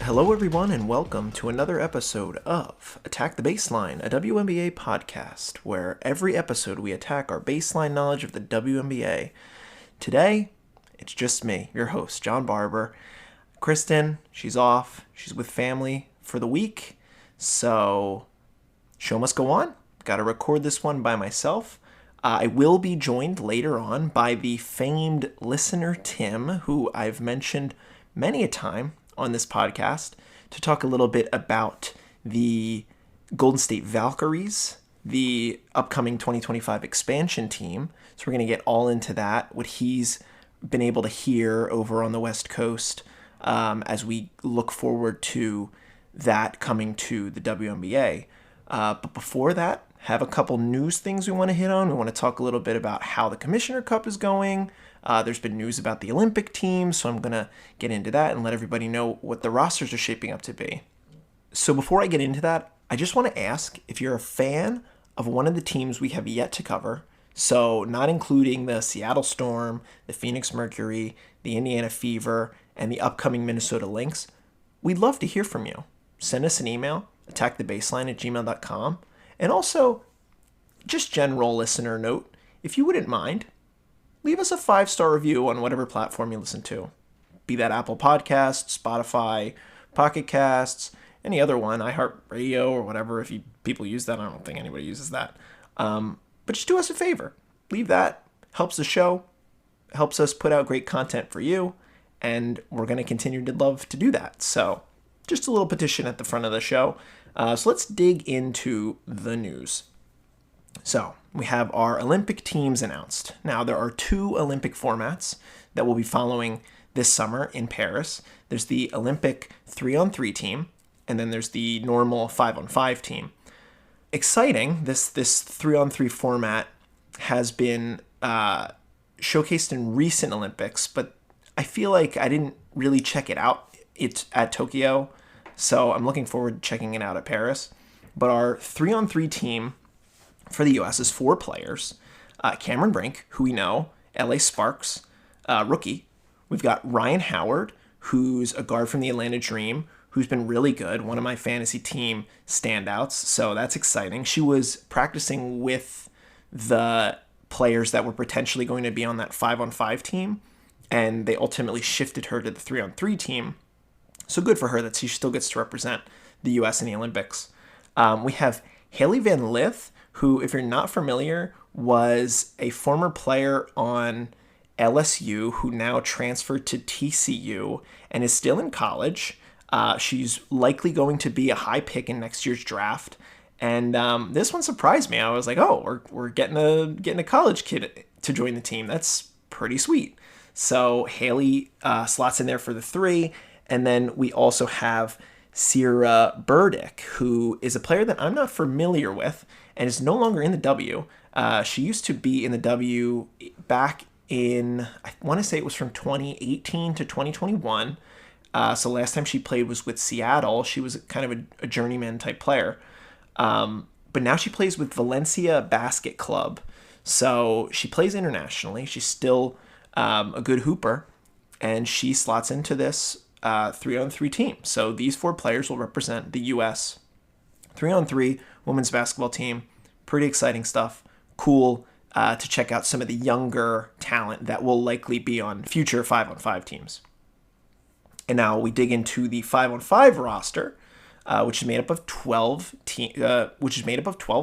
Hello everyone and welcome to another episode of Attack the Baseline, a WNBA podcast where every episode we attack our baseline knowledge of the WNBA. Today, it's just me, your host, John Barber. Kristen, she's off. She's with family for the week, so show must go on. Got to record this one by myself. I will be joined later on by the famed listener Tim, who I've mentioned many a time on this podcast, to talk a little bit about the Golden State Valkyries, the upcoming 2025 expansion team. So we're going to get all into that, what he's been able to hear over on the West Coast as we look forward to that coming to the WNBA. But before that, have a couple news things we want to hit on. We want to talk a little bit about how the Commissioner Cup is going. There's been news about the Olympic team, so I'm going to get into that and let everybody know what the rosters are shaping up to be. So before I get into that, I just want to ask if you're a fan of one of the teams we have yet to cover, so not including the Seattle Storm, the Phoenix Mercury, the Indiana Fever, and the upcoming Minnesota Lynx, we'd love to hear from you. Send us an email, attackthebaseline@gmail.com, and also, just general listener note, if you wouldn't mind, leave us a 5-star review on whatever platform you listen to. Be that Apple Podcasts, Spotify, Pocket Casts, any other one, iHeartRadio or whatever. If people use that, I don't think anybody uses that. But just do us a favor. Leave that. Helps the show. Helps us put out great content for you. And we're going to continue to love to do that. So just a little petition at the front of the show. So let's dig into the news. So we have our Olympic teams announced. Now, there are 2 Olympic formats that we'll be following this summer in Paris. There's the Olympic 3-on-3 team, and then there's the normal 5-on-5 team. Exciting, this 3-on-3 format has been showcased in recent Olympics, but I feel like I didn't really check it out. It's at Tokyo, so I'm looking forward to checking it out at Paris. But our 3-on-3 team for the U.S. is 4 players. Cameron Brink, who we know, LA Sparks, rookie. We've got Ryan Howard, who's a guard from the Atlanta Dream, who's been really good, one of my fantasy team standouts, so that's exciting. She was practicing with the players that were potentially going to be on that 5-on-5 team, and they ultimately shifted her to the 3-on-3 team. So good for her that she still gets to represent the U.S. in the Olympics. We have Haley Van Lith, who, if you're not familiar, was a former player on LSU who now transferred to TCU and is still in college. She's likely going to be a high pick in next year's draft. And this one surprised me. I was like, oh, we're getting a college kid to join the team. That's pretty sweet. So Haley slots in there for the 3. And then we also have Sierra Burdick, who is a player that I'm not familiar with and is no longer in the W. She used to be in the W back in, I want to say it was from 2018 to 2021. So last time she played was with Seattle. She was kind of a journeyman type player. But now she plays with Valencia Basket Club. So she plays internationally. She's still a good hooper. And she slots into this 3-on-3 team. So these 4 players will represent the U.S. 3-on-3 women's basketball team. Pretty exciting stuff. Cool to check out some of the younger talent that will likely be on future 5-on-5 teams. And now we dig into the 5-on-5 roster, which is made up of 12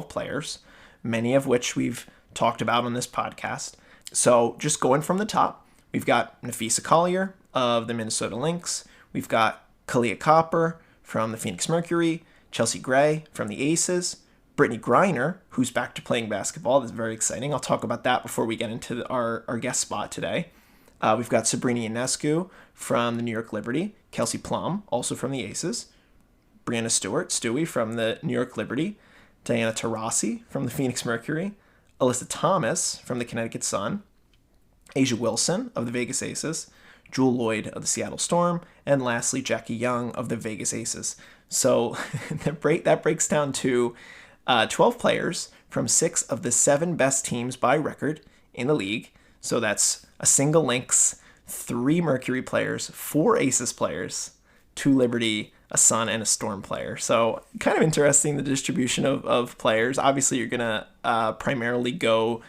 players, many of which we've talked about on this podcast. So just going from the top, we've got Nafisa Collier of the Minnesota Lynx. We've got Kalia Copper from the Phoenix Mercury, Chelsea Gray from the Aces, Brittany Griner, who's back to playing basketball. That's very exciting. I'll talk about that before we get into our guest spot today. We've got Sabrina Ionescu from the New York Liberty, Kelsey Plum, also from the Aces, Brianna Stewart, Stewie from the New York Liberty, Diana Taurasi from the Phoenix Mercury, Alyssa Thomas from the Connecticut Sun, Asia Wilson of the Vegas Aces, Jewel Lloyd of the Seattle Storm, and lastly, Jackie Young of the Vegas Aces. So that breaks down to 12 players from 6 of the 7 best teams by record in the league. So that's a single Lynx, 3 Mercury players, 4 Aces players, 2 Liberty, a Sun and a Storm player. So kind of interesting, the distribution of players. Obviously, you're going to primarily go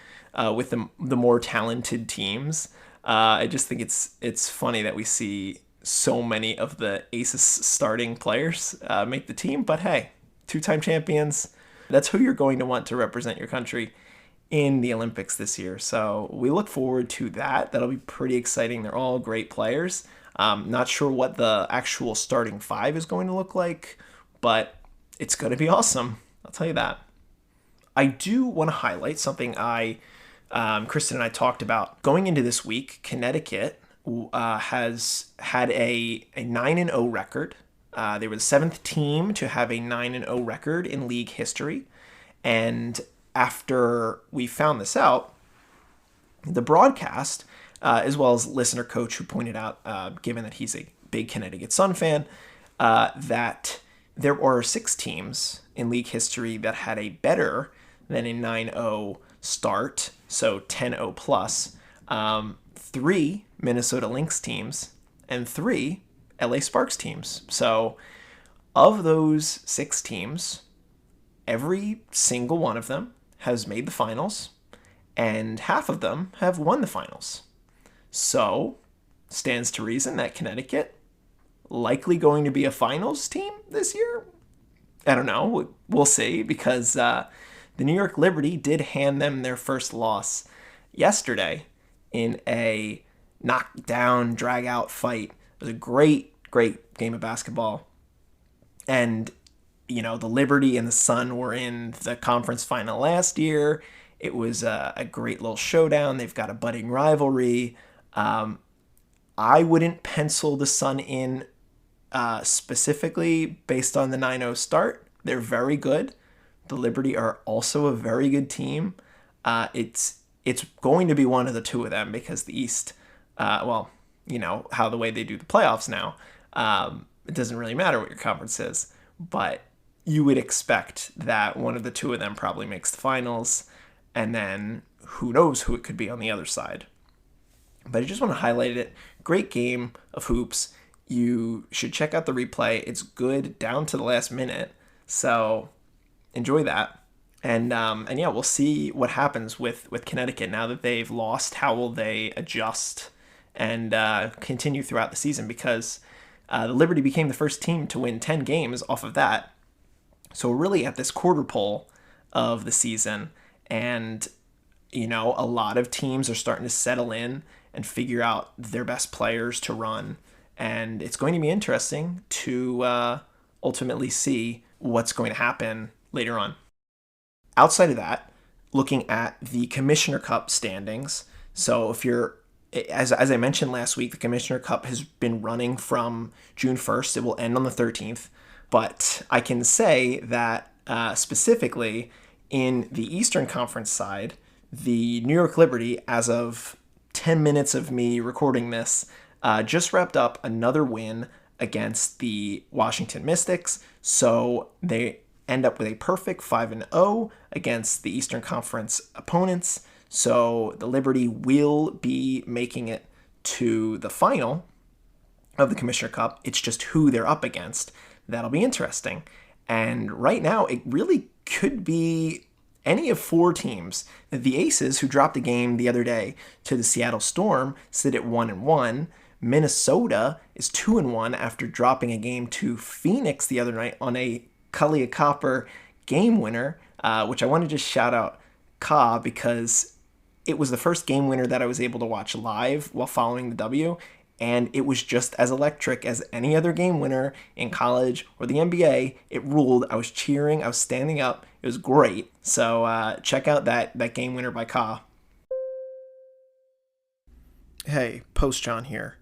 with the more talented teams. I just think it's funny that we see so many of the Aces starting players make the team. But hey, two-time champions, that's who you're going to want to represent your country in the Olympics this year. So we look forward to that. That'll be pretty exciting. They're all great players. Not sure what the actual starting five is going to look like, but it's going to be awesome. I'll tell you that. I do want to highlight something Kristen and I talked about. Going into this week, Connecticut has had a 9-0 record. They were the 7th team to have a 9-0 record in league history. And after we found this out, the broadcast, as well as listener coach who pointed out, given that he's a big Connecticut Sun fan, that there were 6 teams in league history that had a better than a 9-0 start, so 10-0 plus, 3 Minnesota Lynx teams, and 3 LA Sparks teams. So of those 6 teams, every single one of them has made the finals, and half of them have won the finals. So, stands to reason that Connecticut likely going to be a finals team this year? I don't know. We'll see, because the New York Liberty did hand them their first loss yesterday in a knockdown, drag-out fight. It was a great game of basketball. And the Liberty and the Sun were in the conference final last year. It was a great little showdown. They've got a budding rivalry. I wouldn't pencil the Sun in specifically based on the 9-0 start. They're very good. The Liberty are also a very good team. It's going to be one of the two of them, because the East, how the way they do the playoffs now, it doesn't really matter what your conference is, but you would expect that one of the two of them probably makes the finals, and then who knows who it could be on the other side. But I just want to highlight it. Great game of hoops. You should check out the replay. It's good down to the last minute. So enjoy that. And yeah, we'll see what happens with Connecticut now that they've lost. How will they adjust and continue throughout the season? Because the Liberty became the first team to win 10 games off of that. So we're really at this quarter pole of the season. And, a lot of teams are starting to settle in and figure out their best players to run. And it's going to be interesting to ultimately see what's going to happen later on. Outside of that, looking at the Commissioner Cup standings. So if you're, as I mentioned last week, the Commissioner Cup has been running from June 1st. It will end on the 13th. But I can say that specifically in the Eastern Conference side, the New York Liberty, as of 10 minutes of me recording this, just wrapped up another win against the Washington Mystics. So they end up with a perfect 5-0 against the Eastern Conference opponents. So the Liberty will be making it to the final of the Commissioner Cup. It's just who they're up against. That'll be interesting. And right now, it really could be any of 4 teams. The Aces, who dropped a game the other day to the Seattle Storm, sit at 1-1. Minnesota is 2-1 after dropping a game to Phoenix the other night on a Kalia Copper game winner, which I want to just shout out Ka, because it was the first game winner that I was able to watch live while following the W, and it was just as electric as any other game winner in college or the NBA. It ruled. I was cheering. I was standing up. It was great. So check out that game winner by Ka. Hey, Post John here.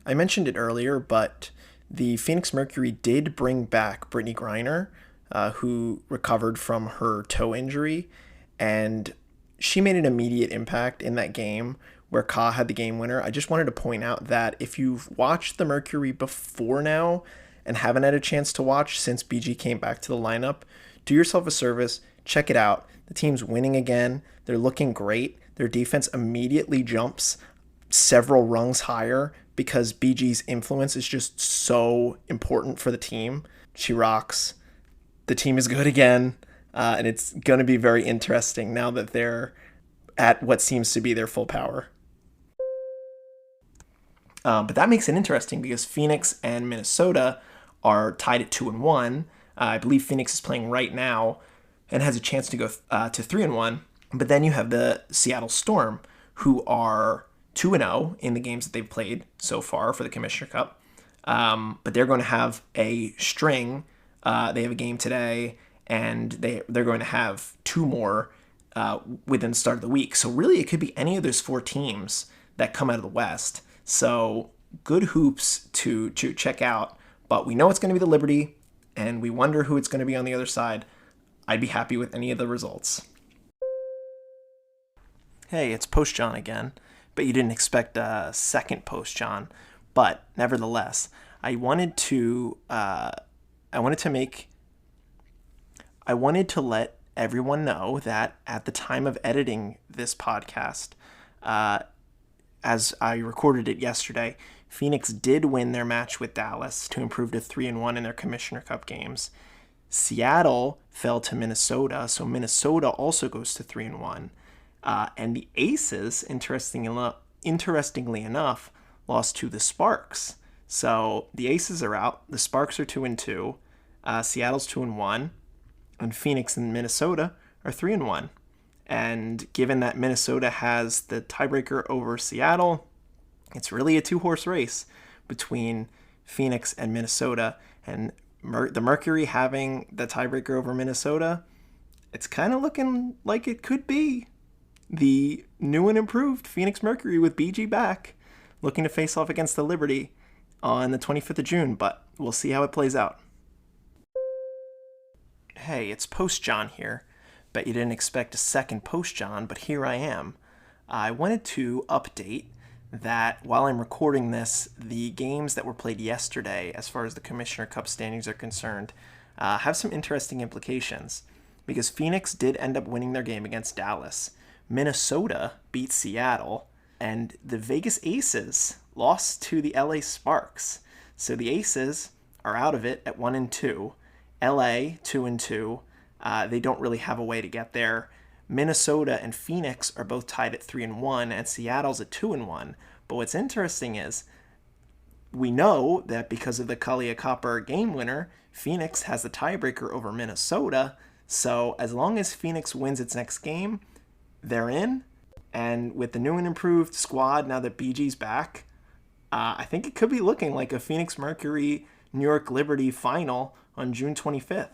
I mentioned it earlier, but the Phoenix Mercury did bring back Brittany Griner, who recovered from her toe injury, and she made an immediate impact in that game where Ka had the game winner. I just wanted to point out that if you've watched the Mercury before now and haven't had a chance to watch since BG came back to the lineup, do yourself a service, check it out. The team's winning again. They're looking great. Their defense immediately jumps several rungs higher because BG's influence is just so important for the team. She rocks. The team is good again, and it's going to be very interesting now that they're at what seems to be their full power. But that makes it interesting because Phoenix and Minnesota are tied at 2-1. I believe Phoenix is playing right now and has a chance to go to 3-1. But then you have the Seattle Storm, who are 2-0 in the games that they've played so far for the Commissioner Cup. But they're going to have a string. They have a game today, and they're going to have two more within the start of the week. So really, it could be any of those four teams that come out of the West. So good hoops to check out. But we know it's going to be the Liberty, and we wonder who it's going to be on the other side. I'd be happy with any of the results. Hey, it's Post John again. But you didn't expect a second Post John. But nevertheless, I wanted to let everyone know that at the time of editing this podcast, as I recorded it yesterday, Phoenix did win their match with Dallas to improve to 3-1 in their Commissioner Cup games. Seattle fell to Minnesota, so Minnesota also goes to 3-1. And the Aces, interestingly enough, lost to the Sparks. So the Aces are out. The Sparks are 2-2. Seattle's 2-1. And Phoenix and Minnesota are 3-1. And given that Minnesota has the tiebreaker over Seattle, it's really a two-horse race between Phoenix and Minnesota. And the Mercury having the tiebreaker over Minnesota, it's kind of looking like it could be the new and improved Phoenix Mercury with BG back, looking to face off against the Liberty on the 25th of June, but we'll see how it plays out. Hey, it's Post John here. Bet you didn't expect a second Post John, but here I am. I wanted to update that while I'm recording this, the games that were played yesterday, as far as the Commissioner Cup standings are concerned, have some interesting implications. Because Phoenix did end up winning their game against Dallas. Minnesota beat Seattle, and the Vegas Aces lost to the LA Sparks. So the Aces are out of it at 1-2. LA 2-2. They don't really have a way to get there. Minnesota and Phoenix are both tied at 3-1, and Seattle's at 2-1. But what's interesting is we know that because of the Kalia Copper game winner, Phoenix has the tiebreaker over Minnesota. So as long as Phoenix wins its next game, they're in. And with the new and improved squad, now that BG's back, I think it could be looking like a Phoenix Mercury New York Liberty final on June 25th.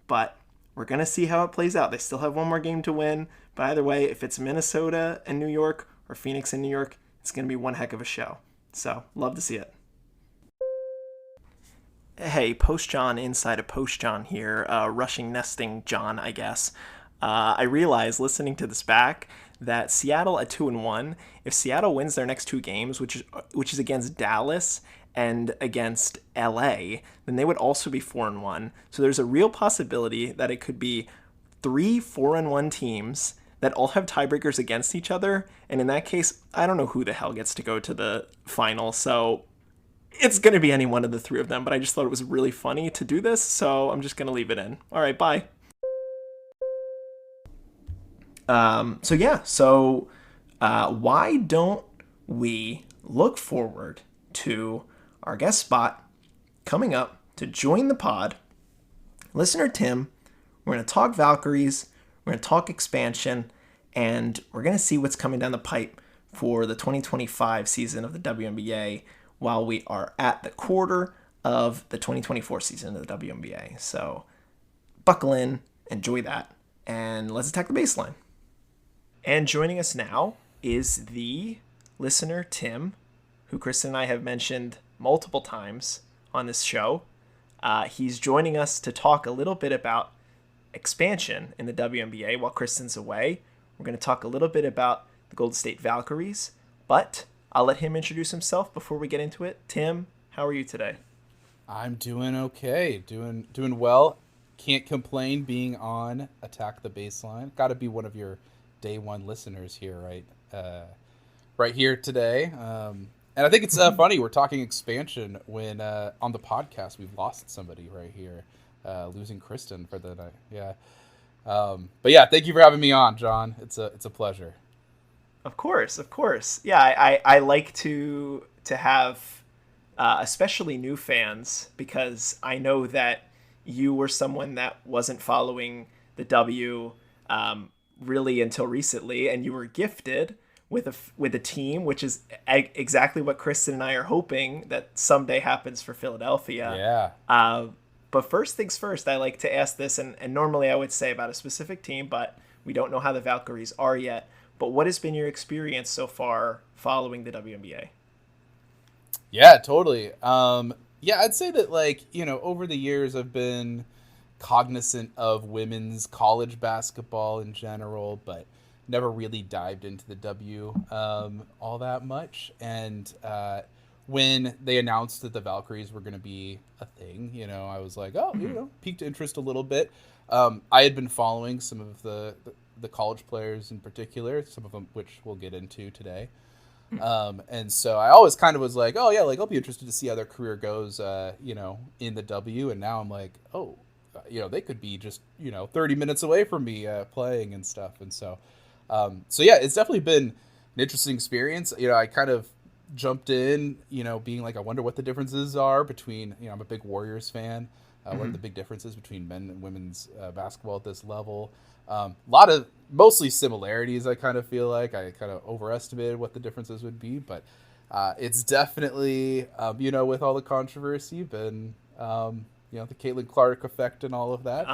But we're going to see how it plays out. They still have one more game to win. But either way, if it's Minnesota and New York or Phoenix and New York, it's going to be one heck of a show. So, love to see it. Hey, Post John inside of Post John here. Rushing nesting John, I guess. I realized listening to this back that Seattle at 2-1, if Seattle wins their next two games, which is against Dallas and against LA, then they would also be 4-1. So there's a real possibility that it could be 3 4-1 teams that all have tiebreakers against each other. And in that case, I don't know who the hell gets to go to the final. So it's going to be any one of the three of them. But I just thought it was really funny to do this. So I'm just going to leave it in. All right, bye. Why don't we look forward to our guest spot coming up to join the pod? Listener Tim, we're going to talk Valkyries, we're going to talk expansion, and we're going to see what's coming down the pipe for the 2025 season of the WNBA while we are at the quarter of the 2024 season of the WNBA. So buckle in, enjoy that, and let's attack the baseline. And joining us now is the listener, Tim, who Kristen and I have mentioned multiple times on this show. He's joining us to talk a little bit about expansion in the WNBA while Kristen's away. We're going to talk a little bit about the Golden State Valkyries, but I'll let him introduce himself before we get into it. Tim, how are you today? I'm doing okay, doing well. Can't complain being on Attack the Baseline. Got to be one of your day one listeners here, right here today. And I think it's funny we're talking expansion when on the podcast we've lost somebody right here, losing Kristen for the night. Yeah. But yeah, thank you for having me on, John. It's a pleasure. Of course, of course. Yeah, I like to have especially new fans, because I know that you were someone that wasn't following the W really until recently, and you were gifted with a team, which is exactly what Kristen and I are hoping that someday happens for Philadelphia. Yeah. But first things first, I like to ask this, and normally I would say about a specific team, but we don't know how the Valkyries are yet. But what has been your experience so far following the WNBA? Yeah, totally. Yeah, I'd say that, like, over the years I've been cognizant of women's college basketball in general, but never really dived into the W all that much. And when they announced that the Valkyries were going to be a thing, I was like, oh, piqued interest a little bit. I had been following some of the college players in particular, some of them which we'll get into today. And so I always kind of was like, oh yeah, like I'll be interested to see how their career goes, in the W. And now I'm like, oh, they could be just, 30 minutes away from me playing and stuff. And so yeah, it's definitely been an interesting experience. I kind of jumped in, being like, I wonder what the differences are between, I'm a big Warriors fan. What are the big differences between men and women's basketball at this level? A lot of mostly similarities. I kind of feel like I kind of overestimated what the differences would be, but it's definitely, with all the controversy, been, the Caitlin Clark effect and all of that.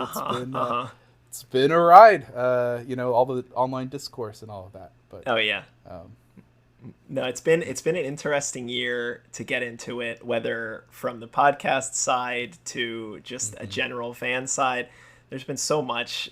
It's been a ride. All the online discourse and all of that. But oh yeah. No, it's been an interesting year to get into it, whether from the podcast side to just a general fan side. There's been so much,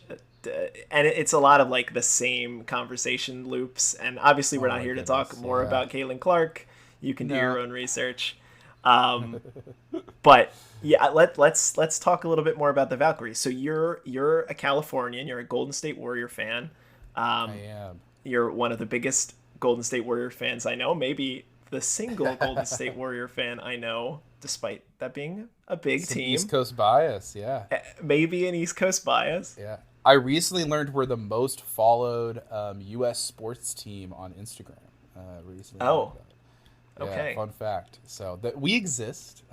and it's a lot of like the same conversation loops. And obviously, we're not here to talk more about Caitlin Clark. You can do your own research. But yeah, let's talk a little bit more about the Valkyries. So you're a Californian. You're a Golden State Warrior fan. I am. You're one of the biggest Golden State Warrior fans I know, maybe the single Golden State Warrior fan I know, despite that being a big team. East Coast bias, yeah. Maybe an East Coast bias. Yeah. I recently learned we're the most followed U.S. sports team on Instagram. Recently. Oh, yeah, okay. Fun fact. So that we exist.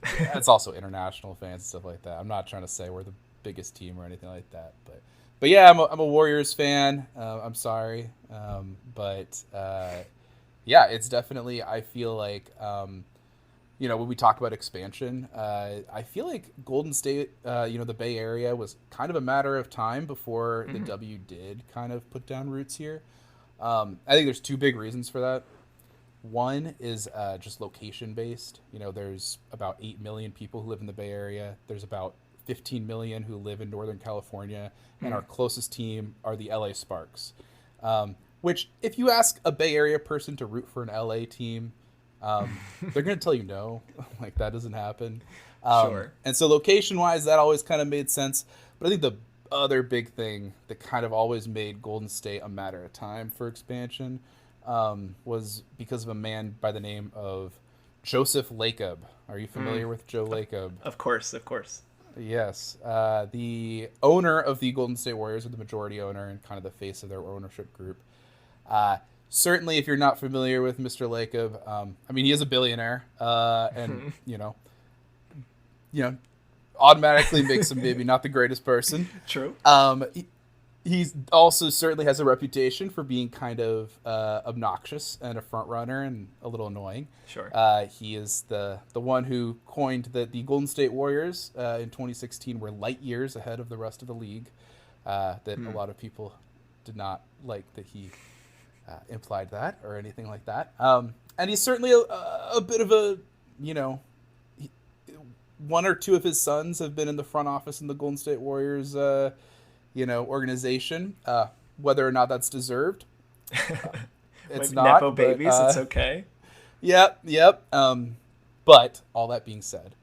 It's also international fans and stuff like that. I'm not trying to say we're the biggest team or anything like that, but yeah, I'm a Warriors fan. I'm sorry, but yeah, it's definitely. I feel like when we talk about expansion, I feel like Golden State, the Bay Area was kind of a matter of time before the W did kind of put down roots here. I think there's two big reasons for that. One is just location based. There's about 8 million people who live in the Bay Area. There's about 15 million who live in Northern California, and our closest team are the LA Sparks, which if you ask a Bay Area person to root for an LA team, they're going to tell you no, like that doesn't happen. Sure. And so location wise, that always kind of made sense. But I think the other big thing that kind of always made Golden State a matter of time for expansion was because of a man by the name of Joseph Lacob. Are you familiar with Joe Lacob? Of course. Yes. The owner of the Golden State Warriors, or the majority owner and kind of the face of their ownership group. Certainly, if you're not familiar with Mr. Lacob, he is a billionaire, and automatically makes him maybe not the greatest person. True. He's also certainly has a reputation for being kind of obnoxious and a front runner and a little annoying. Sure. He is the one who coined that the Golden State Warriors in 2016 were light years ahead of the rest of the league. That a lot of people did not like that he implied that or anything like that. And he's certainly a bit of a, one or two of his sons have been in the front office in the Golden State Warriors organization. Whether or not that's deserved, it's not. Nepo babies, it's okay. Yep. But all that being said,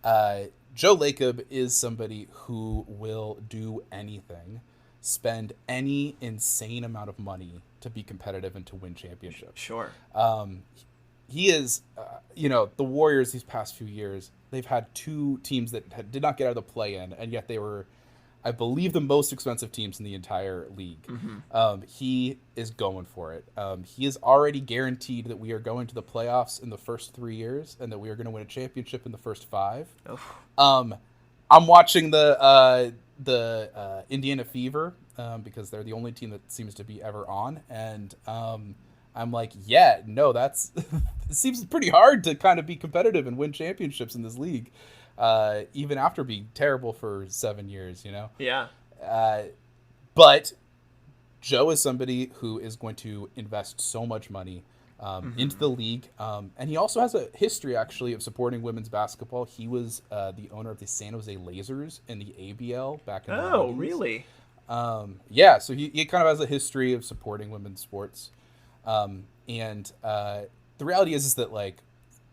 Joe Lacob is somebody who will do anything, spend any insane amount of money to be competitive and to win championships. Sure. he is, the Warriors these past few years, they've had two teams that did not get out of the play-in, and yet they were, I believe, the most expensive teams in the entire league. He is going for it. He is already guaranteed that we are going to the playoffs in the first 3 years, and that we are going to win a championship in the first 5. I'm watching the Indiana Fever because they're the only team that seems to be ever on, and I'm like, yeah, no, that's it seems pretty hard to kind of be competitive and win championships in this league, even after being terrible for 7 years, Yeah. But Joe is somebody who is going to invest so much money into the league, and he also has a history actually of supporting women's basketball. He was the owner of the San Jose Lasers in the ABL back in the 90s. Oh, really? Yeah, so he kind of has a history of supporting women's sports. And the reality is that, like,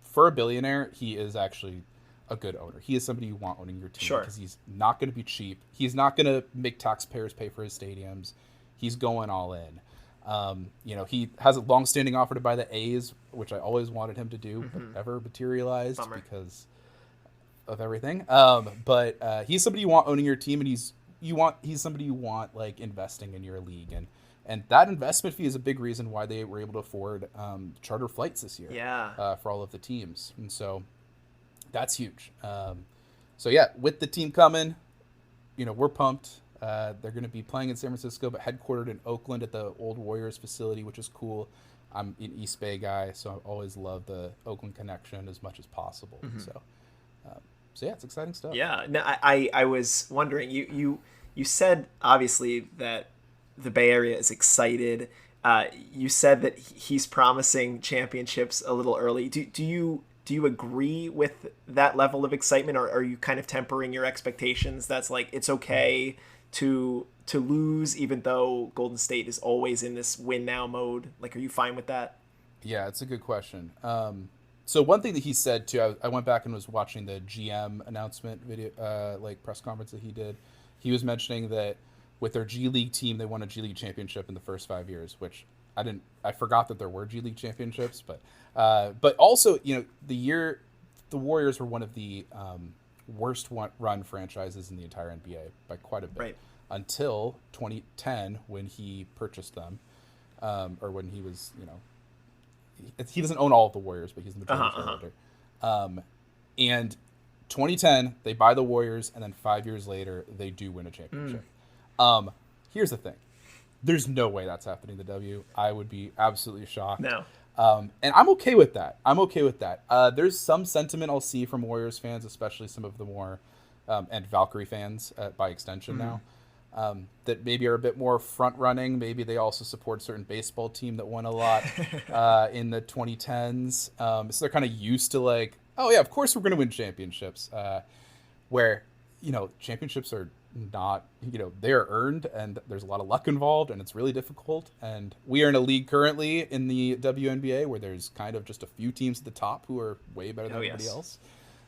for a billionaire, he is actually a good owner. He is somebody you want owning your team. Sure. Because he's not going to be cheap. He's not going to make taxpayers pay for his stadiums. He's going all in. He has a long-standing offer to buy the A's, which I always wanted him to do, but never materialized because of everything. But he's somebody you want owning your team, and he's somebody you want, like, investing in your league. And that investment fee is a big reason why they were able to afford charter flights this year. Yeah. For all of the teams. And so that's huge. So yeah, with the team coming, we're pumped. They're going to be playing in San Francisco, but headquartered in Oakland at the old Warriors facility, which is cool. I'm an East Bay guy, so I always love the Oakland connection as much as possible. So yeah, it's exciting stuff. Yeah. No, I was wondering, you said obviously that the Bay Area is excited. You said that he's promising championships a little early. Do you agree with that level of excitement, or are you kind of tempering your expectations? That's like, it's okay to lose, even though Golden State is always in this win now mode. Like, are you fine with that? Yeah, it's a good question. So one thing that he said too, I went back and was watching the GM announcement video, like press conference that he did. He was mentioning that with their G League team, they won a G League championship in the first 5 years, which I forgot that there were G League championships, but also, the year the Warriors were one of the worst run franchises in the entire NBA by quite a bit, right, until 2010 when he purchased them, or when he was, he doesn't own all of the Warriors, but he's the majority shareholder. And 2010, they buy the Warriors, and then 5 years later, they do win a championship. Here's the thing. There's no way that's happening to W. I would be absolutely shocked. No. And I'm okay with that. There's some sentiment I'll see from Warriors fans, especially some of the more, and Valkyrie fans by extension now, that maybe are a bit more front running. Maybe they also support a certain baseball team that won a lot in the 2010s. So they're kind of used to, like, oh yeah, of course we're going to win championships, where, championships are not, they're earned, and there's a lot of luck involved, and it's really difficult. And we are in a league currently in the WNBA where there's kind of just a few teams at the top who are way better than everybody else.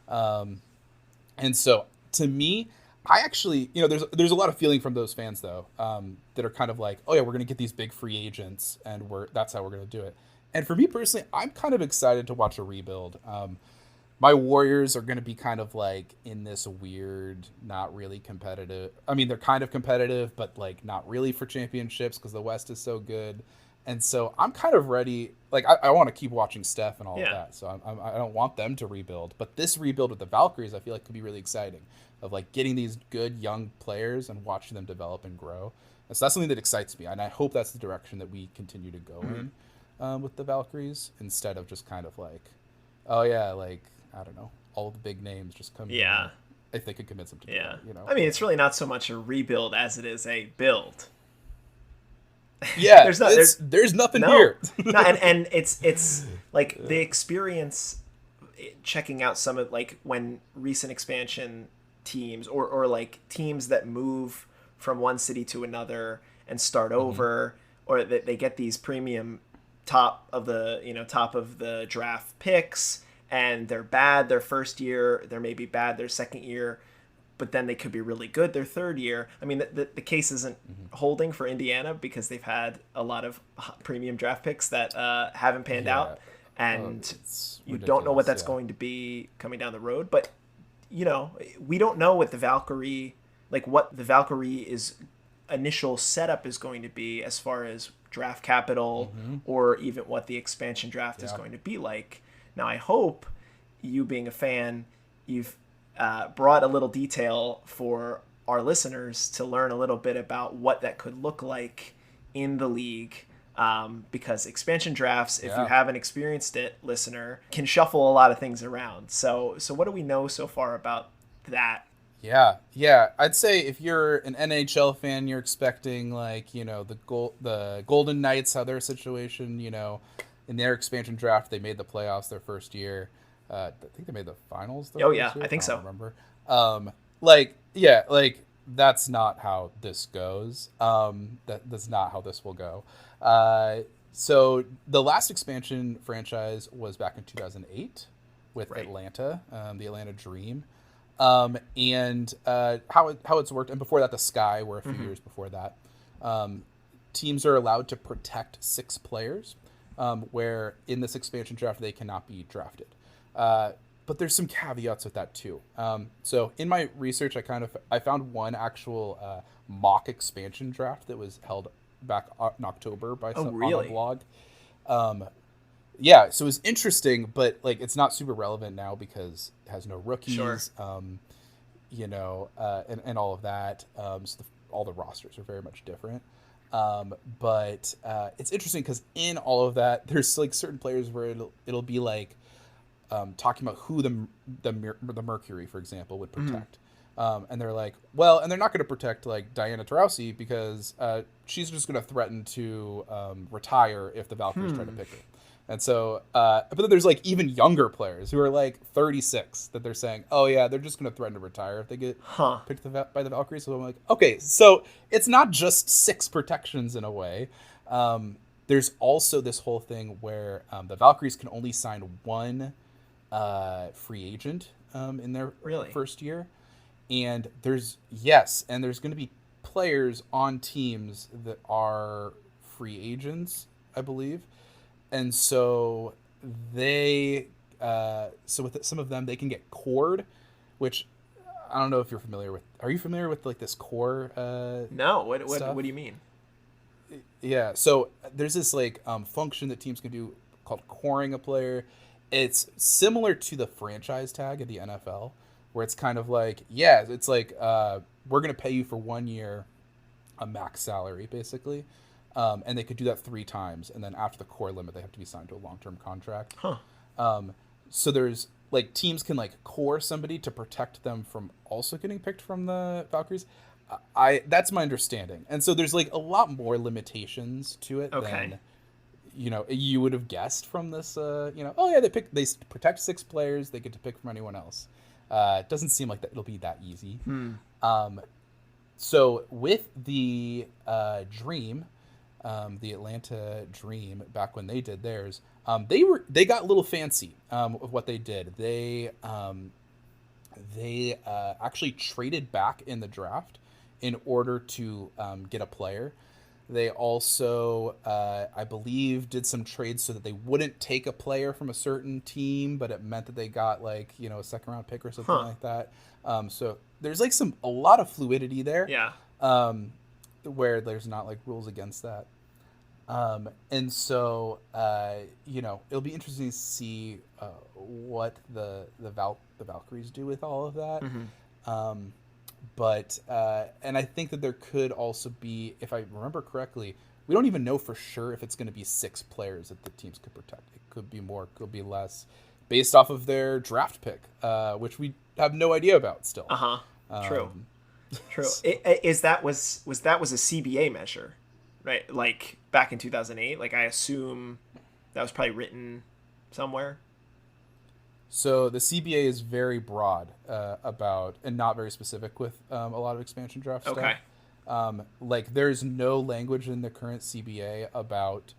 And so to me, I actually, there's a lot of feeling from those fans though, that are kind of like, oh yeah, we're going to get these big free agents, and that's how we're going to do it. And for me personally, I'm kind of excited to watch a rebuild. My Warriors are going to be kind of like in this weird, not really competitive. I mean, they're kind of competitive, but like not really for championships because the West is so good. And so I'm kind of ready. Like, I want to keep watching Steph and all of that. So I don't want them to rebuild. But this rebuild with the Valkyries, I feel like could be really exciting, of like getting these good young players and watching them develop and grow. And so that's something that excites me. And I hope that's the direction that we continue to go in with the Valkyries, instead of just kind of like, oh yeah, like, I don't know, all the big names just come in if they could convince them to do that, I mean, it's really not so much a rebuild as it is a build. Yeah, there's nothing here. No, and it's like the experience checking out some of, like, when recent expansion teams or like teams that move from one city to another and start over, or that they get these premium top of the draft picks, and they're bad their first year, they're maybe bad their second year, but then they could be really good their third year. I mean, the case isn't holding for Indiana because they've had a lot of premium draft picks that haven't panned out. and It's you don't know what ridiculous, that's yeah. going to be coming down the road. But we don't know what the Valkyrie, what the Valkyrie's initial setup is going to be as far as draft capital, Mm-hmm. or even what the expansion draft is Yeah. going to be like. Now, I hope, you being a fan, you've brought a little detail for our listeners to learn a little bit about what that could look like in the league. Because expansion drafts, if you Yeah. haven't experienced it, listener, can shuffle a lot of things around. So what do we know so far about that? Yeah, yeah. I'd say if you're an NHL fan, you're expecting the Golden Knights, how their situation, in their expansion draft, they made the playoffs their first year. I think they made the finals their Oh first yeah, year. I I think don't so. remember. That's not how this goes. That's not how this will go. So the last expansion franchise was back in 2008 with Right. Atlanta, the Atlanta Dream. And how it's worked, and before that, the Sky were a few years before that. Um, Teams are allowed to protect 6 players, where in this expansion draft they cannot be drafted. But there's some caveats with that too. So in my research, I found one actual mock expansion draft that was held back in October Oh on a really? blog. Yeah, so it's interesting, but it's not super relevant now because it has no Sure. rookies, and all of that. All the rosters are very much different. But it's interesting because in all of that, there's certain players where it'll be talking about who the Mercury, for example, would protect. And they're like, well, and they're not going to protect Diana Taurasi because she's just going to threaten to retire if the Valkyries try to pick her. And so, but then there's even younger players who are 36 that they're saying, oh yeah, they're just going to threaten to retire if they get Huh. picked by the Valkyries. So I'm like, okay, so it's not just 6 protections in a way. There's also this whole thing where the Valkyries can only sign one free agent in their Really? first year, and there's going to be players on teams that are free agents, I believe, and so with some of them they can get cored, which I don't know if you're familiar with. Are you familiar with this core No. stuff? What do you mean? Yeah, so there's this function that teams can do called coring a player. It's similar to the franchise tag in the NFL, where it's kind of we're gonna pay you for 1 year a max salary basically, and they could do that 3 times, and then after the core limit, they have to be signed to a long-term contract. Huh. So there's teams can core somebody to protect them from also getting picked from the Valkyries. I That's my understanding, and so there's a lot more limitations to it Okay. than you would have guessed from this. Oh yeah, they protect 6 players, they get to pick from anyone else. It doesn't seem like that it'll be that easy. So with the Dream, the Atlanta Dream, back when they did theirs, they got a little fancy of what they did. They actually traded back in the draft in order to get a player. They also, I believe, did some trades so that they wouldn't take a player from a certain team, but it meant that they got a 2nd-round pick or something like that. So there's a lot of fluidity there, Yeah. where there's not rules against that. And so it'll be interesting to see what the Valkyries do with all of that. But and I think that there could also be, if I remember correctly, we don't even know for sure if it's going to be 6 players that the teams could protect. It could be more, could be less, based off of their draft pick, which we have no idea about still. True. True. Was a CBA measure, right? Back in 2008. I assume that was probably written somewhere. So the CBA is very broad about, and not very specific with a lot of expansion draft stuff. Okay. There's no language in the current CBA about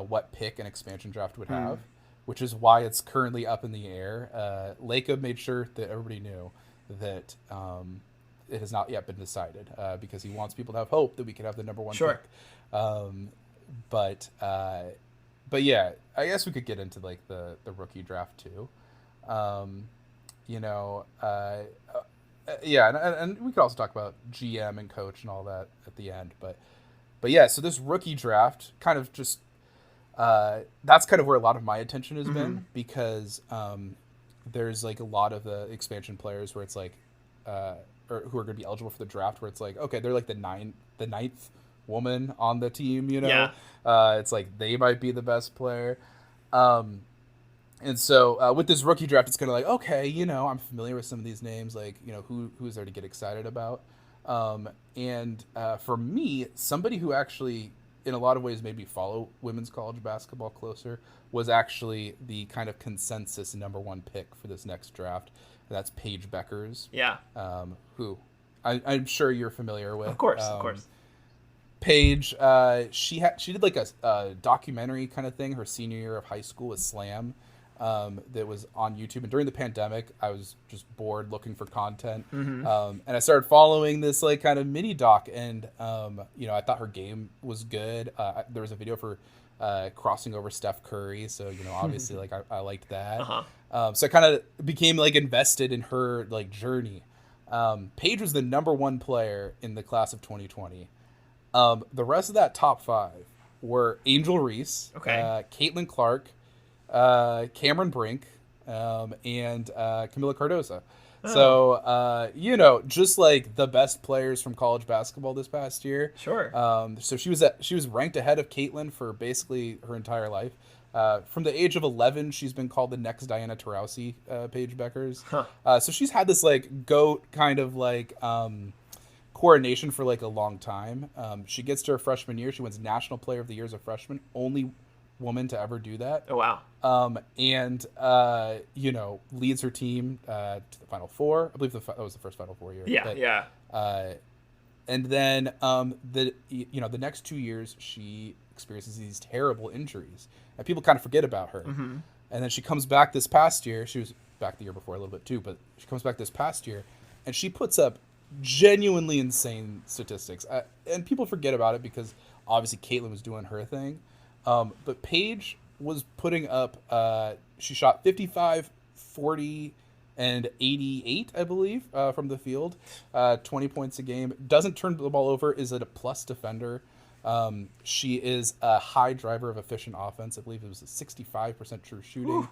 what pick an expansion draft would have, which is why it's currently up in the air. Lacob made sure that everybody knew that it has not yet been decided, because he wants people to have hope that we could have the number 1 Sure. pick. But but yeah, I guess we could get into like the rookie draft too. Um, you know, yeah, and we could also talk about GM and coach and all that at the end. But yeah, so this rookie draft kind of just that's kind of where a lot of my attention has Mm-hmm. been because there's like a lot of the expansion players where it's like or who are going to be eligible for the draft where it's like okay they're like the ninth woman on the team, you know. Yeah. It's like they might be the best player. Um, and so with this rookie draft, it's kind of like, okay, you know, I'm familiar with some of these names, like, you know, who's there to get excited about. And for me, somebody who actually, in a lot of ways, made me follow women's college basketball closer was actually the kind of consensus number one pick for this next draft. That's Paige Beckers, Yeah. who I'm sure you're familiar with. Of course. Of course. Paige, she did like a documentary kind of thing her senior year of high school with Slam, that was on YouTube. And during the pandemic, I was just bored looking for content, Mm-hmm. and I started following this like kind of mini doc. And you know, I thought her game was good. There was a video for crossing over Steph Curry, so you know, obviously, like I liked that. Uh-huh. So I kind of became like invested in her like journey. Paige was the number one player in the class of 2020. The rest of that top five were Angel Reese, Okay. Caitlin Clark, Cameron Brink, and Camila Cardoza. Oh, So, you know, just like the best players from college basketball this past year. sure. So she was ranked ahead of Caitlin for basically her entire life. From the age of 11, she's been called the next Diana Taurasi, Paige Beckers. Huh. So she's had this like GOAT kind of like coordination for like a long time. She gets to her freshman year. She wins National Player of the Year as a freshman. Only woman to ever do that. Oh, wow. And you know, leads her team to the Final Four. I believe that was the first Final Four year. Yeah. But, Yeah. and then the next 2 years she experiences these terrible injuries, and people kind of forget about her. Mm-hmm. And then she comes back this past year. She was back the year before a little bit too, but she comes back this past year, and she puts up genuinely insane statistics. And people forget about it because obviously Caitlin was doing her thing. But Paige was putting up, she shot 55, 40, and 88, I believe, from the field, 20 points a game. Doesn't turn the ball over, is a plus defender. She is a high driver of efficient offense. I believe it was a 65% true shooting.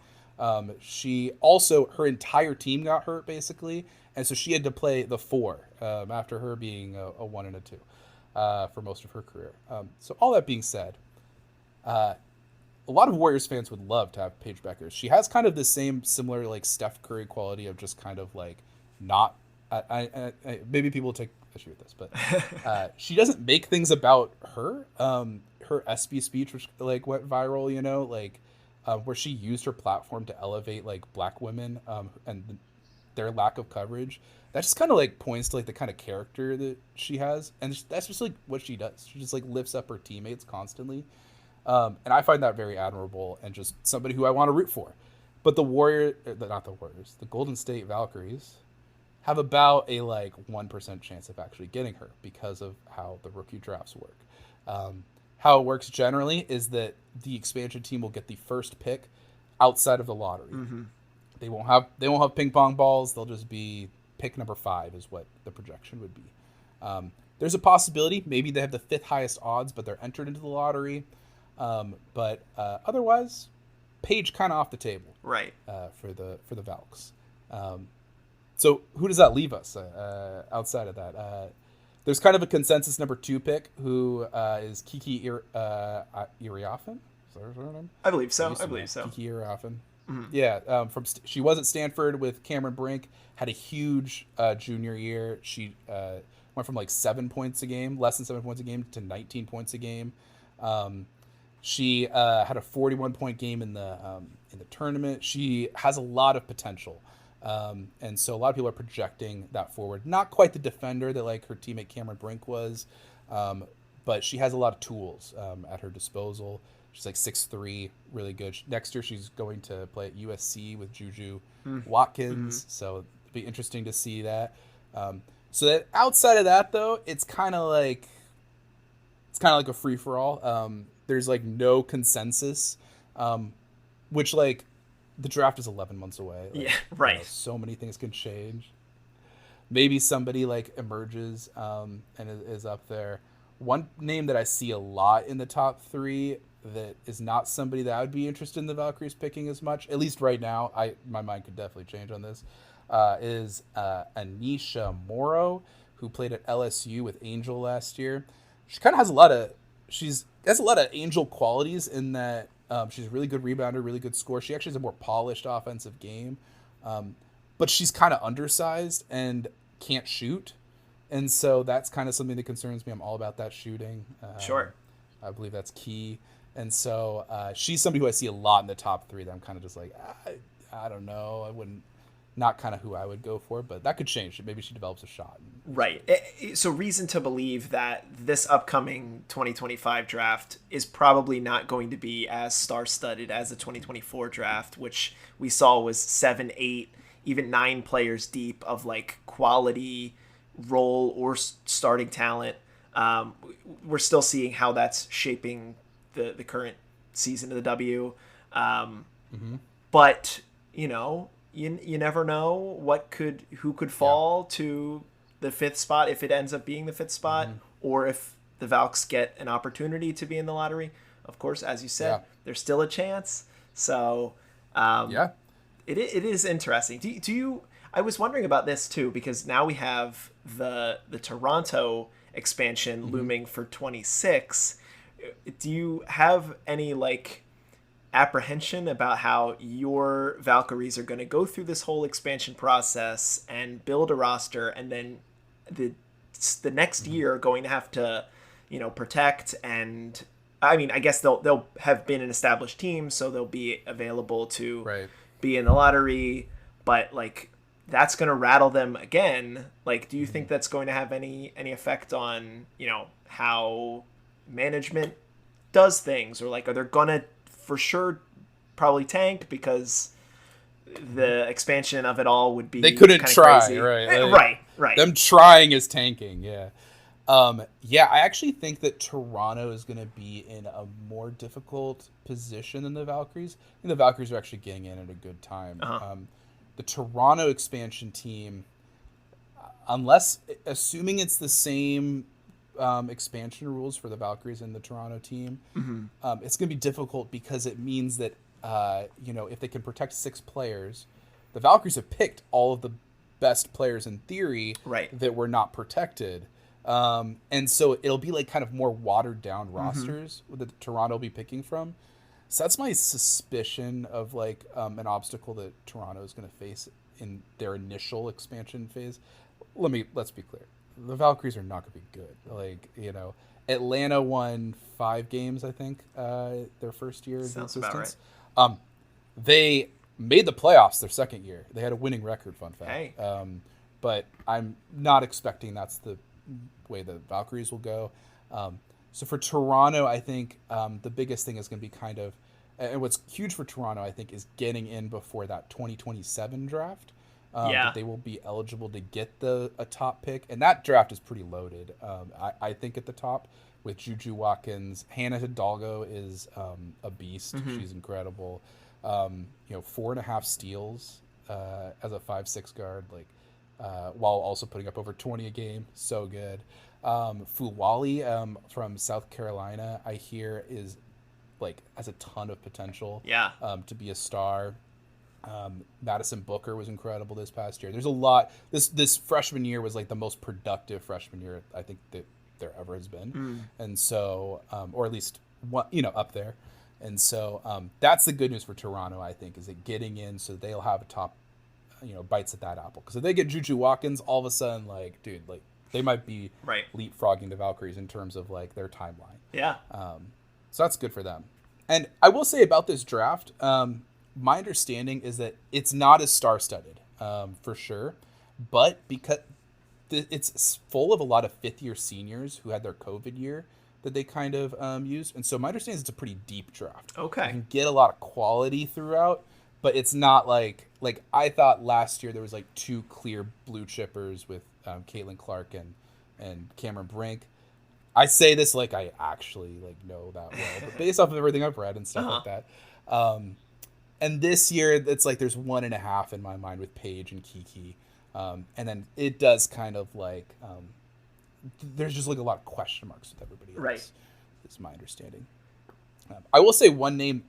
She also, her entire team got hurt basically. And so she had to play the four after her being a one and a two for most of her career. So all that being said, a lot of Warriors fans would love to have Paige Beckers. She has kind of the same similar like Steph Curry quality of just kind of like not. Maybe people take issue with this, but she doesn't make things about her. Her SB speech, which like went viral, you know, like where she used her platform to elevate like black women and their lack of coverage. That just kind of like points to like the kind of character that she has, and that's just like what she does. She just like lifts up her teammates constantly. And I find that very admirable and just somebody who I want to root for. But not the Warriors, the Golden State Valkyries have about a like 1% chance of actually getting her because of how the rookie drafts work. How it works generally is that the expansion team will get the first pick outside of the lottery. Mm-hmm. They won't have ping pong balls. They'll just be pick number 5 is what the projection would be. There's a possibility maybe they have the 5th highest odds, but they're entered into the lottery. But otherwise, Paige kind of off the table, Right. for the Valks. So who does that leave us outside of that? There's kind of a consensus number 2 pick who is Kiki Iriafen. Is that her name? I believe so. used I to know believe so. Kiki Iriafen. Mhm. Yeah, she was at Stanford with Cameron Brink. Had a huge junior year. She went from like 7 points a game, less than 7 points a game, to 19 points a game. She had a 41-point game in the tournament. She has a lot of potential, and so a lot of people are projecting that forward. Not quite the defender that like her teammate Cameron Brink was, but she has a lot of tools at her disposal. She's like 6'3", really good. Next year she's going to play at USC with Juju Watkins, so it'll be interesting to see that. So that outside of that though, it's kind of like a free for all. There's like no consensus which like the draft is 11 months away. Like, Yeah, right. So many things can change. Maybe somebody like emerges and is up there. One name that I see a lot in the top 3 that is not somebody that I would be interested in the Valkyries picking as much, at least right now. My mind could definitely change on this. Is Anisha Morrow, who played at LSU with Angel last year. She kind of has a lot of Angel qualities in that she's a really good rebounder, really good scorer. She actually has a more polished offensive game, but she's kind of undersized and can't shoot, and so that's kind of something that concerns me. I'm all about that shooting. Sure. I believe that's key, and so she's somebody who I see a lot in the top 3 that I'm kind of just like, I don't know. I wouldn't. Not kind of who I would go for, but that could change. Maybe she develops a shot. Right. So reason to believe that this upcoming 2025 draft is probably not going to be as star-studded as the 2024 draft, which we saw was 7, 8, even 9 players deep of like quality role or starting talent. We're still seeing how that's shaping the current season of the W. But, you never know who could fall to the 5th spot if it ends up being the 5th spot, or if the Valks get an opportunity to be in the lottery. Of course, as you said, there's still a chance. So, it is interesting. Do you? I was wondering about this too, because now we have the Toronto expansion looming for 26. Do you have any apprehension about how your Valkyries are going to go through this whole expansion process and build a roster, and then the next year going to have to protect? And I mean, I guess they'll have been an established team, so they'll be available to be in the lottery, but that's going to rattle them again. Do you think that's going to have any effect on how management does things, or are they going to for sure probably tank because the expansion of it all would be they couldn't try crazy. Right. Them trying is tanking. I actually think that Toronto is going to be in a more difficult position than the Valkyries. I think the Valkyries are actually getting in at a good time. The Toronto expansion team, assuming it's the same expansion rules for the Valkyries and the Toronto team, it's going to be difficult because it means that if they can protect 6 players, the Valkyries have picked all of the best players in theory that were not protected, and so it'll be kind of more watered down rosters that Toronto will be picking from. So that's my suspicion of an obstacle that Toronto is going to face in their initial expansion phase. Let's be clear. The Valkyries are not going to be good. Atlanta won 5 games, I think, their first year in existence. About right. They made the playoffs their second year. They had a winning record, fun fact. Hey. But I'm not expecting that's the way the Valkyries will go. So for Toronto, I think the biggest thing is going to be and what's huge for Toronto, I think, is getting in before that 2027 draft. That they will be eligible to get a top pick, and that draft is pretty loaded. I think at the top with Juju Watkins, Hannah Hidalgo is a beast. She's incredible. 4.5 steals as a 5'6" guard, while also putting up over 20 a game. So good. Fuwali from South Carolina, I hear is has a ton of potential. To be a star. Madison Booker was incredible this past year. There's a lot. This freshman year was the most productive freshman year I think that there ever has been, and so or at least up there. And so that's the good news for Toronto, I think, is it getting in so they'll have a top bites at that apple. Because if they get Juju Watkins, all of a sudden they might be leapfrogging the Valkyries in terms of their timeline. So that's good for them. And I will say about this draft. My understanding is that it's not as star-studded, for sure, but because it's full of a lot of fifth-year seniors who had their COVID year that they kind of used, and so my understanding is it's a pretty deep draft. Okay, you can get a lot of quality throughout, but it's not like I thought last year there was 2 clear blue chippers with Caitlin Clark and Cameron Brink. I say this like I actually like know that well, but based off of everything I've read and stuff like that. And this year, it's like there's 1.5 in my mind with Paige and Kiki. And then it does kind of like, there's just like a lot of question marks with everybody else. Right. Is my understanding. I will say one name.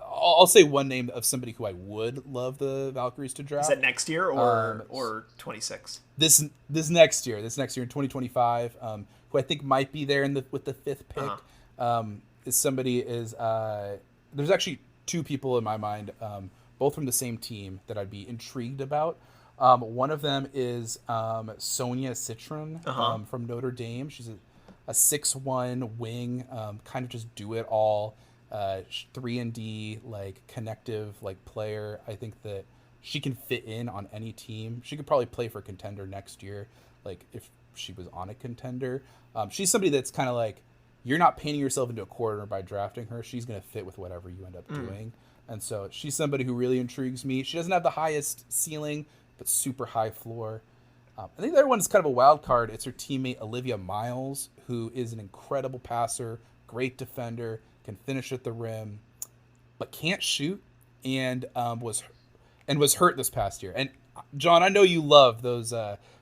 I'll say one name of somebody who I would love the Valkyries to draft. Is that next year or 26? This next year in 2025, who I think might be there with the 5th pick. Is somebody there's actually 2 people in my mind, both from the same team that I'd be intrigued about. One of them is Sonia Citron from Notre Dame. She's a 6'1" wing, kind of just do it all. 3-and-D, like connective, like player. I think that she can fit in on any team. She could probably play for a contender next year, like if she was on a contender. She's somebody that's kind of like, you're not painting yourself into a corner by drafting her. She's going to fit with whatever you end up doing. And so she's somebody who really intrigues me. She doesn't have the highest ceiling, but super high floor. I think the other one is kind of a wild card. It's her teammate Olivia Miles, who is an incredible passer, great defender, can finish at the rim, but can't shoot, and was hurt this past year. And John, I know you love those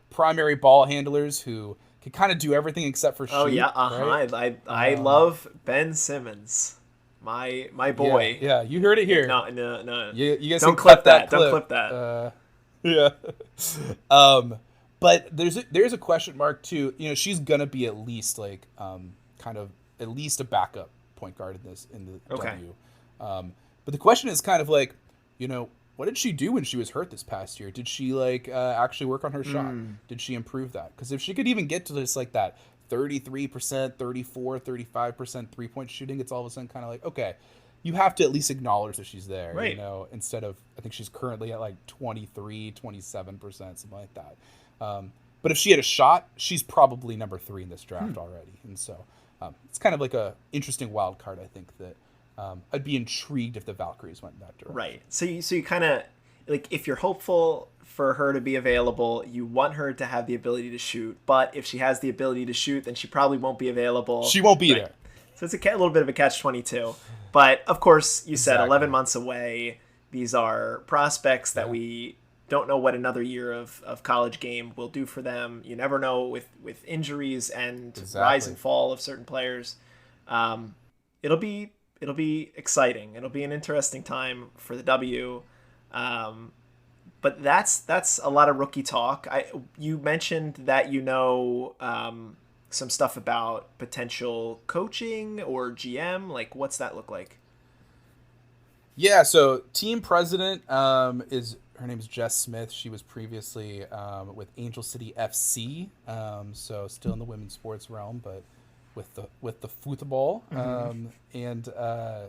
primary ball handlers who can kind of do everything except for shoot. Oh yeah, right? I love Ben Simmons, my boy. Yeah, you heard it here. No. You guys don't can clip that. Clip. Don't clip that. Yeah. But there's a question mark too. You know, she's gonna be at least like kind of at least a backup point guard in the W. But the question is kind of like, you know, what did she do when she was hurt this past year? Did she like actually work on her shot? Did she improve that? Because if she could even get to this like that 33%, 34, 35% 3-point shooting, it's all of a sudden kind of like, okay, you have to at least acknowledge that she's there, right? You know, instead of, I think she's currently at like 23, 27%, something like that. But if she had a shot, she's probably number 3 in this draft already. And so it's kind of like a interesting wild card, I think, that I'd be intrigued if the Valkyries went in that direction. Right. So you kind of, like, if you're hopeful for her to be available, you want her to have the ability to shoot. But if she has the ability to shoot, then she probably won't be available. She won't be there. So it's a little bit of a catch-22. But, of course, you said 11 months away. These are prospects that we don't know what another year of college game will do for them. You never know with injuries and rise and fall of certain players. It'll be exciting. It'll be an interesting time for the W. But that's a lot of rookie talk. You mentioned that some stuff about potential coaching or GM. Like, what's that look like? Yeah, so team president her name is Jess Smith. She was previously with Angel City FC, so still in the women's sports realm, but with the football and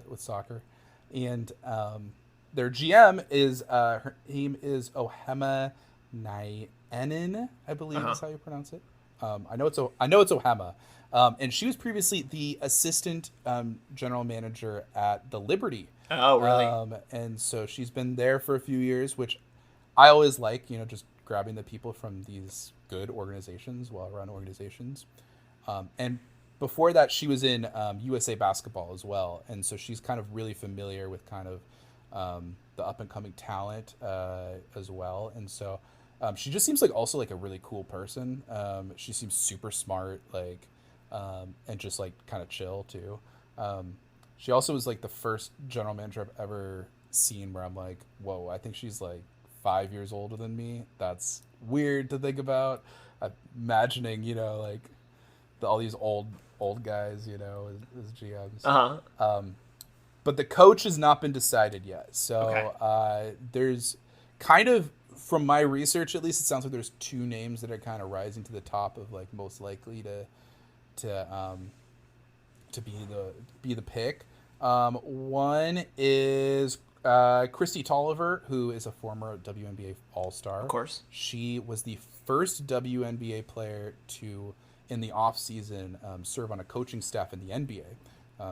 with soccer. And their GM is her name is Ohema Nyanen, I believe is how you pronounce it. I know it's Ohema. And she was previously the assistant general manager at the Liberty. Oh, really? And so she's been there for a few years, which I always like, you know, just grabbing the people from these good organizations, well-run organizations. And before that, she was in USA Basketball as well. And so she's kind of really familiar with kind of the up-and-coming talent as well. And so she just seems like also like a really cool person. She seems super smart, like, and just like kind of chill too. She also was like the first general manager I've ever seen where I'm like, whoa, I think she's like 5 years older than me. That's weird to think about. I'm imagining, you know, like all these old guys, you know, as GMs. But the coach has not been decided yet. So there's kind of, from my research at least, it sounds like there's 2 names that are kind of rising to the top of like most likely to be the pick. One is Christy Tolliver, who is a former WNBA All-Star. Of course. She was the first WNBA player to, in the off-season, serve on a coaching staff in the NBA.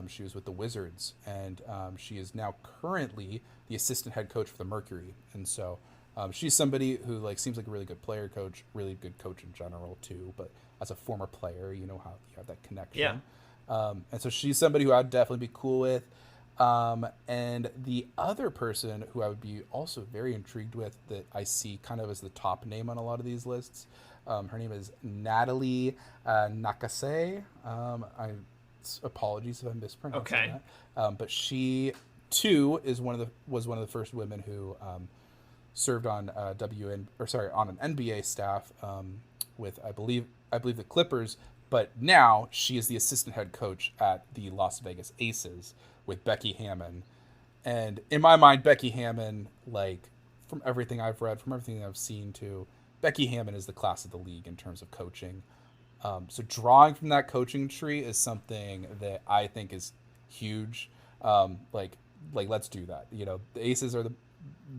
She was with the Wizards, and she is now currently the assistant head coach for the Mercury. And so she's somebody who like seems like a really good player coach, really good coach in general too. But as a former player, you know how you have that connection. Yeah. And so she's somebody who I'd definitely be cool with. And the other person who I would be also very intrigued with that I see kind of as the top name on a lot of these lists, her name is Natalie Nakase. Apologies if I'm mispronouncing that. But she too is was one of the first women who served on on an NBA staff with I believe the Clippers. But now she is the assistant head coach at the Las Vegas Aces with Becky Hammon. And in my mind, Becky Hammon, like, from everything I've read, from everything I've seen too, Becky Hammon is the class of the league in terms of coaching. So drawing from that coaching tree is something that I think is huge. Like let's do that. You know, the Aces are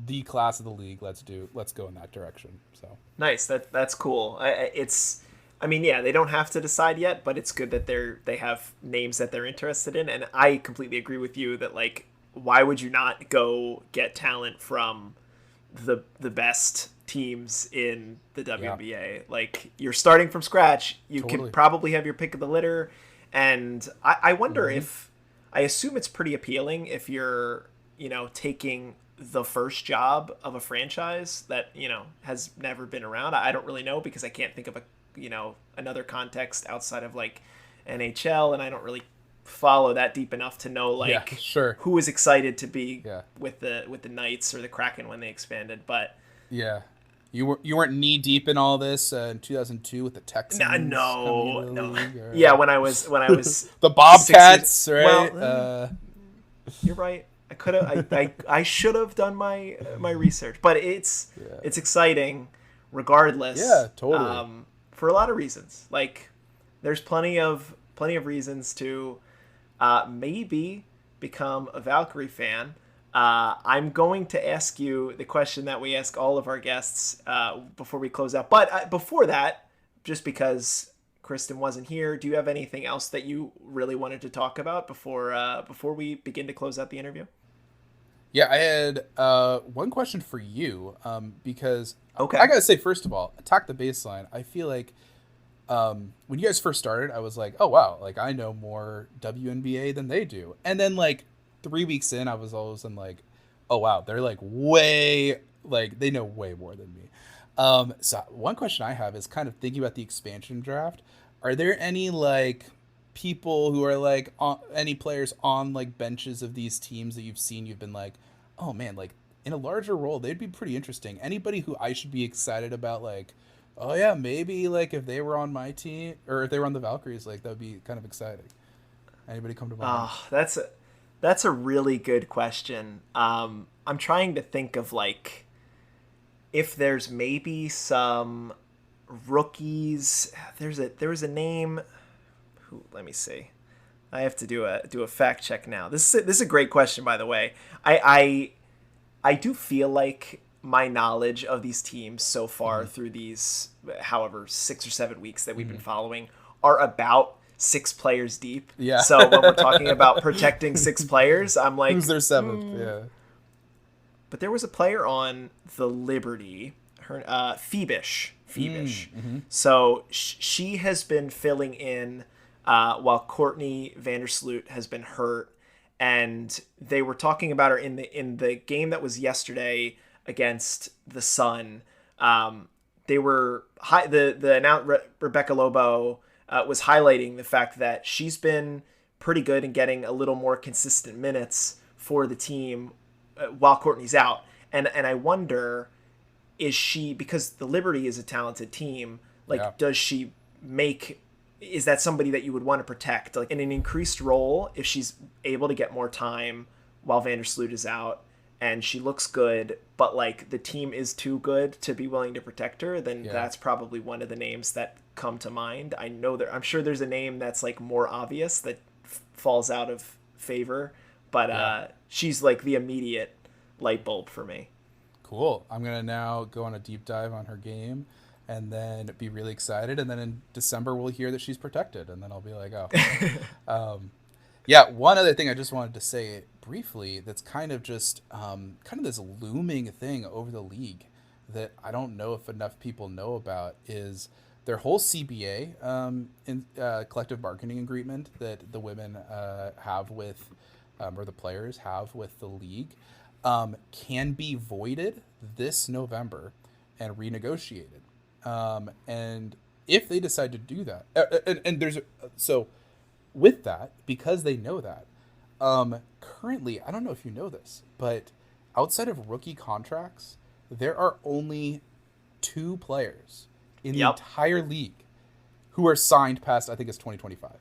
the class of the league. Let's go in that direction. So nice. That's cool. I mean, yeah, they don't have to decide yet, but it's good that they have names that they're interested in. And I completely agree with you that, like, why would you not go get talent from the best teams in the WNBA? Yeah. Like, you're starting from scratch. You can probably have your pick of the litter. And I wonder if, I assume it's pretty appealing if you're, you know, taking the first job of a franchise that, you know, has never been around. I don't really know because I can't think of another context outside of like NHL, and I don't really follow that deep enough to know who was excited to be with the Knights or the Kraken when they expanded. But you weren't knee deep in all this in 2002 with the Texans. No. Yeah, when I was the Bobcats, right? Well, you're right. I could have. I should have done my research, but it's exciting regardless. Yeah, totally. For a lot of reasons. Like, there's plenty of reasons to maybe become a Valkyrie fan. I'm going to ask you the question that we ask all of our guests before we close out. But before that, just because Kristen wasn't here, do you have anything else that you really wanted to talk about before we begin to close out the interview? Yeah, I had one question for you because I gotta say, first of all, Attack the Baseline. I feel like when you guys first started, I was like, oh wow, like I know more WNBA than they do. And then like 3 weeks in, I was all of a sudden like, oh wow, they're like they know way more than me. So one question I have is kind of thinking about the expansion draft. Are there any like people who are like any players on like benches of these teams that you've been like, oh man, like in a larger role they'd be pretty interesting? Anybody who I should be excited about, like, oh yeah, maybe like if they were on my team or if they were on the Valkyries, like that would be kind of exciting? Anybody come to mind? Oh, that's a really good question. I'm trying to think of like if there's maybe some rookies. There was a name. Let me see. I have to do a fact check now. This is a great question, by the way. I do feel like my knowledge of these teams so far through these, however, 6 or 7 weeks that we've been following, are about 6 players deep. Yeah. So when we're talking about protecting 6 players, I'm like, who's their 7th? Yeah. But there was a player on the Liberty, her Phoebish. So she has been filling in while Courtney Vandersloot has been hurt, and they were talking about her in the game that was yesterday against the Sun. They were Rebecca Lobo was highlighting the fact that she's been pretty good in getting a little more consistent minutes for the team while Courtney's out, and I wonder, is she, because the Liberty is a talented team, like is that somebody that you would want to protect, like in an increased role, if she's able to get more time while Vandersloot is out and she looks good, but like the team is too good to be willing to protect her, then that's probably one of the names that come to mind. I'm sure there's a name that's like more obvious that falls out of favor, but she's like the immediate light bulb for me. Cool. I'm going to now go on a deep dive on her game and then be really excited. And then in December, we'll hear that she's protected. And then I'll be like, oh. One other thing I just wanted to say briefly that's kind of just kind of this looming thing over the league that I don't know if enough people know about is their whole CBA collective bargaining agreement that the women have with, or the players have with the league, can be voided this November and renegotiated. And if they decide to do that, and there's so with that, because they know that, currently, I don't know if you know this, but outside of rookie contracts, there are only 2 players in the entire league who are signed past, I think it's 2025.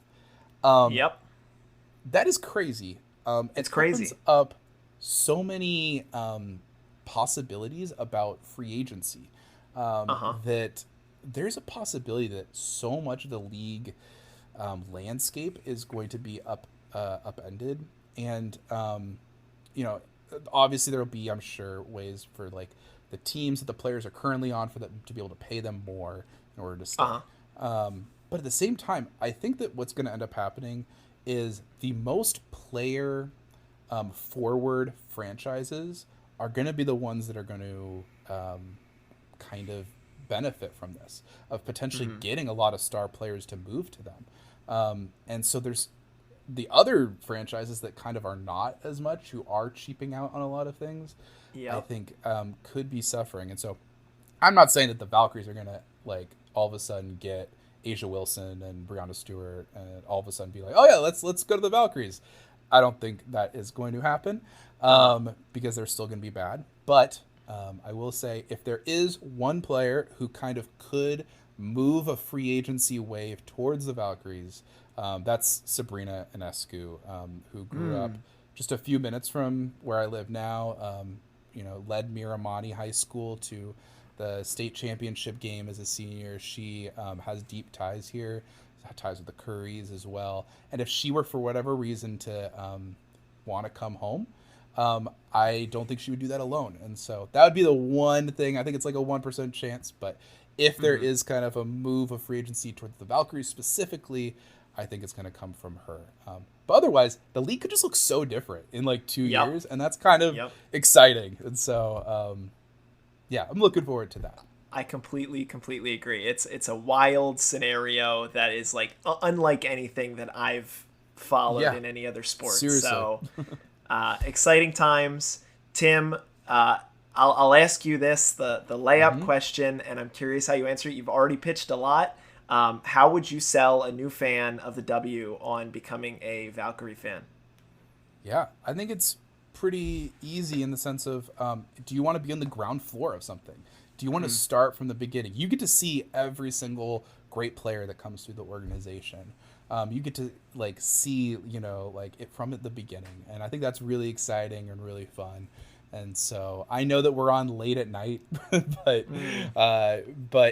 That is crazy. It's crazy. Opens up so many possibilities about free agency that there's a possibility that so much of the league landscape is going to be upended, and obviously there will be, I'm sure, ways for like the teams that the players are currently on for them to be able to pay them more in order to stay. But at the same time, I think that what's going to end up happening is the most player forward franchises are going to be the ones that are going to kind of benefit from this, of potentially getting a lot of star players to move to them. And so there's the other franchises that kind of are not as much, who are cheaping out on a lot of things, I think could be suffering. And so I'm not saying that the Valkyries are going to like all of a sudden get Asia Wilson and Breonna Stewart and all of a sudden be like, oh yeah, let's go to the Valkyries. I don't think that is going to happen because they're still going to be bad. But I will say, if there is one player who kind of could move a free agency wave towards the Valkyries, that's Sabrina Ionescu, who grew up just a few minutes from where I live now. Led Miramani High School to the state championship game as a senior. She has deep ties here, ties with the Currys as well. And if she were, for whatever reason, to want to come home, I don't think she would do that alone. And so that would be the one thing. I think it's like a 1% chance. But if there is kind of a move of free agency towards the Valkyries specifically, I think it's going to come from her. But otherwise, the league could just look so different in like 2 years. And that's kind of exciting. And so, I'm looking forward to that. I completely agree. It's a wild scenario that is like unlike anything that I've followed in any other sport. Seriously. So exciting times. Tim, I'll ask you this, the layup question, and I'm curious how you answer it. You've already pitched a lot. How would you sell a new fan of the W on becoming a Valkyrie fan? Yeah, I think it's pretty easy in the sense of, do you want to be on the ground floor of something? Do you want to start from the beginning? You get to see every single great player that comes through the organization. You get to like see, like it from the beginning. And I think that's really exciting and really fun. And so I know that we're on late at night, but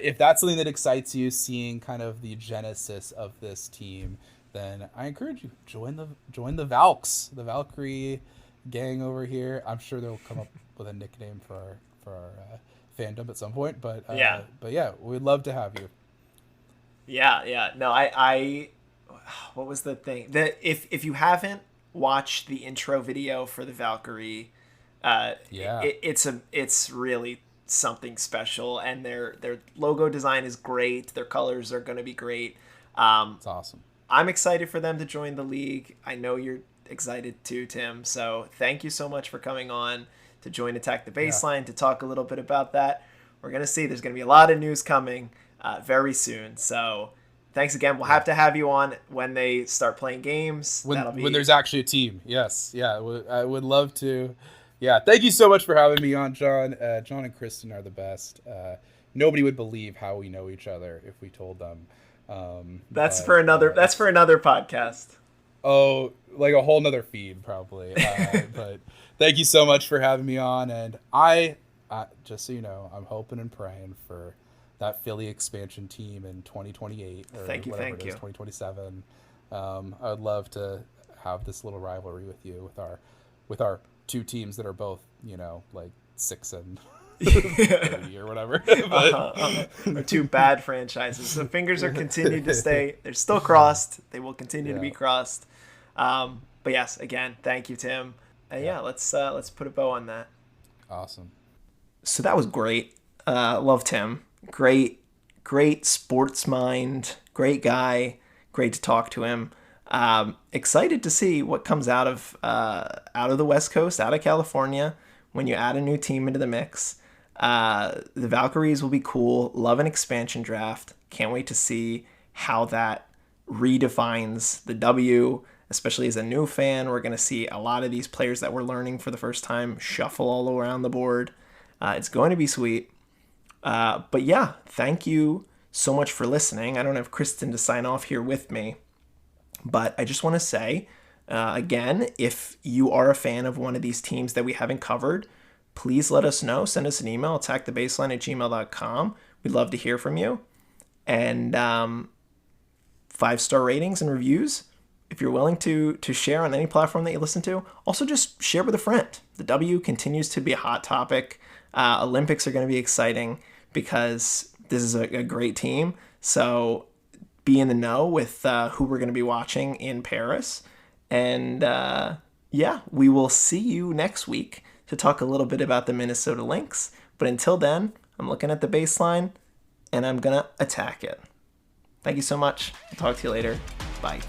if that's something that excites you, seeing kind of the genesis of this team, then I encourage you, join the Valks, the Valkyrie gang over here. I'm sure they'll come up with a nickname for our fandom at some point, but we'd love to have you. No, I what was the thing that if you haven't watched the intro video for the Valkyrie, it's really something special, and their logo design is great. Their colors are going to be great. It's awesome. I'm excited for them to join the league. I know you're excited too, Tim. So thank you so much for coming on to join Attack the Baseline to talk a little bit about that. We're going to see there's going to be a lot of news coming very soon. So thanks again. We'll have to have you on when they start playing games. When there's actually a team. Yes. Yeah. I would love to. Yeah. Thank you so much for having me on, John. John and Kristen are the best. Nobody would believe how we know each other if we told them. That's for another podcast. Oh, like a whole nother feed probably. But thank you so much for having me on. And I, just so you know, I'm hoping and praying for that Philly expansion team in 2028 or thank you. 2027. I would love to have this little rivalry with you, with our two teams that are both, like 6 and 30 or whatever. Or two bad franchises. The fingers are continued to stay. They're still crossed. They will continue to be crossed. But yes, again, thank you, Tim. And let's put a bow on that. Awesome. So that was great. Love Tim. Great great sports mind, great guy, great to talk to him. Excited to see what comes out of the West Coast, out of California, when you add a new team into the mix. The Valkyries will be cool. Love an expansion draft. Can't wait to see how that redefines the W, especially as a new fan. We're going to see a lot of these players that we're learning for the first time shuffle all around the board. It's going to be sweet. But yeah, thank you so much for listening. I don't have Kristen to sign off here with me, but I just want to say, again, if you are a fan of one of these teams that we haven't covered, please let us know. Send us an email, attackthebaseline@gmail.com. We'd love to hear from you. And 5-star ratings and reviews, if you're willing to share on any platform that you listen to. Also, just share with a friend. The W continues to be a hot topic. Olympics are going to be exciting because this is a great team. So be in the know with who we're going to be watching in Paris. And yeah, we will see you next week to talk a little bit about the Minnesota Lynx. But until then, I'm looking at the baseline and I'm going to attack it. Thank you so much. I'll talk to you later. Bye.